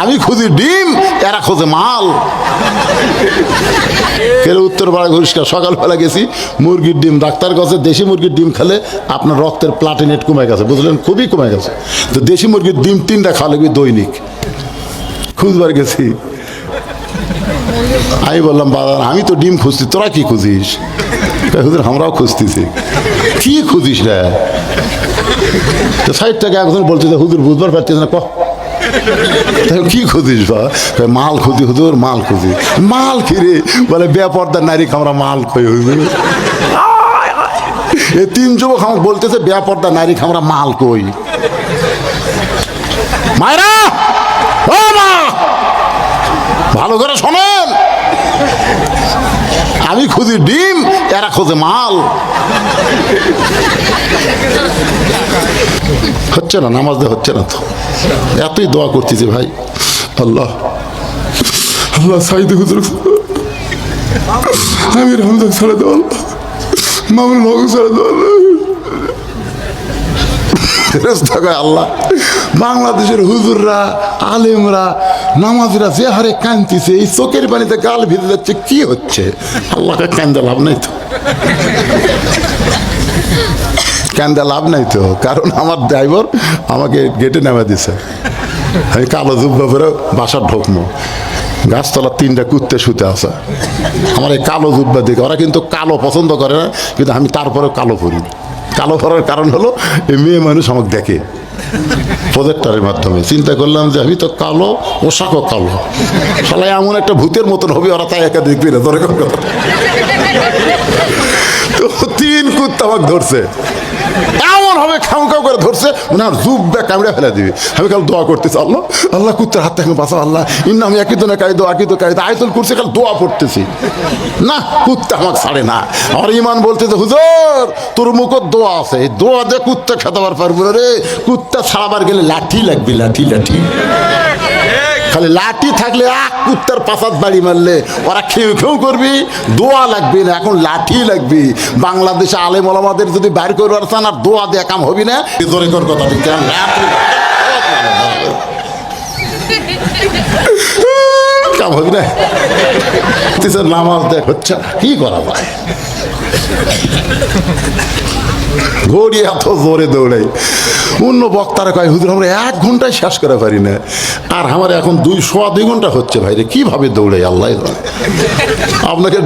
আমি খুঁজি ডিম, এরা খোঁজে মাল। উত্তর পাড়া ঘুরিষ্কার সকালবেলা গেছি, মুরগির ডিম, ডাক্তার কাছে দেশি মুরগির ডিম খেলে আপনার রক্তের প্লাটিনেট কমে গেছে, বুঝলেন, খুবই কমে গেছে। তো দেশি মুরগির ডিম 3টা খাওয়া লাগবে দৈনিক। খুঁজবার গেছি, আমি বললাম বাবা আমি তো ডিম খুঁজছি, তোরা কি খুঁজিস? হুজুর আমরাও খুঁজতেছি। কি খুঁজিস রে? 60 টাকা একজন বলছে যে হুজুর বুঝবার পারছিস না, কি খুঁজিস? বা মাল খুঁজি হুজুর, মাল খুঁজি। মাল কিরে? বলে বেপর্দার নারী খামরা মাল খই হুজুর। এই 3 যুবক আমাকে বলতেছে বেপর্দার নারী খামরা মাল কই। মায়েরা, ও মা, ভালো করে শোনেন, আমি খুঁজি ডিম, এরা খোঁজে মাল। হচ্ছে না, নামাজ দিয়ে হচ্ছে না তো। এতই দোয়া করতেছি ভাই, আল্লাহ আল্লাহ সাইদে হুজুর, আমি রমজান ছাড়া দেওয়া, মামুল হক ছাড়া দেওয়া। আল্লাহ বাংলাদেশের হুজুররা, আলেমরা, নামাজরা যে হারে কাঁদতেছে, এই চোখের পানিতে গাল ভিজে যাচ্ছে, কি হচ্ছে? আল্লাহকে কান্দে লাভ নাই তো, কান্দে লাভ নাই তো। কারণ আমার ড্রাইভার আমাকে গেটে নামা দিছে, আমি কালো জুব্বা পরে বাসার ঢোকমো, গাছতলা 3টা কুত্তে শুতে আসা, আমার এই কালো জুব্বা দেখে। ওরা কিন্তু কালো পছন্দ করে না, কিন্তু আমি তারপরে কালো পরি। কালো পরার কারণ হলো এই মেয়ে মানুষ আমাকে দেখে প্রজেক্টরের মাধ্যমে। চিন্তা করলাম যে আমি তো কালো, পোশাকও কালো, শালা এমন একটা ভূতের মতন হবে, ওরা তাই একা দেখবি না। ধরে কথা তো 3 কুত্তা আমাকে ধরছে, এমন হবে খামখাম করে ধরছে, মানে আর জুব্বা কামড়ে ফেলে দিবি। আমি কাল দোয়া করতেছি, আল্লাহ আল্লাহ কুত্তার হাত থেকে বাঁচাও, আল্লাহ ইন্না আমি একই তো না কাই দো, একই তো কাই আয়তুল কুরসি কাল দোয়া পড়তেছি না, কুত্তা আমাকে ছাড়ে না। আমার ইমান বলতেছে হুজুর তোর মুখত দোয়া আছে, এই দোয়া দিয়ে কুত্তা খেতাবার পারবো রে। কুত্তা ছাড়াবার গেলে লাঠি লাগবে, লাঠি লাঠি। খালি লাঠি থাকলে কুত্তার পাশাত বাড়ি মারলে ওরা খেউ খেউ করবি, দোয়া লাগবে না, এখন লাঠি লাগবে। বাংলাদেশে আলেম ওলামাদের যদি বাইর করবার চান, আর দোয়া দিয়ে কাম হবি না। জোরে কর কথা, কাম হবি না। নামাজ দেখ হচ্ছে না, কি করা যায়? ঘড়ি এত জোরে দৌড়াই, অন্য বক্তারা কয় হুজুর আমরা 1 ঘন্টায় শেষ করে পারি না, আর আমার এখন 2 ঘন্টা হচ্ছে ভাইরে, কিভাবে দৌড়াই আল্লাহ আপনাকে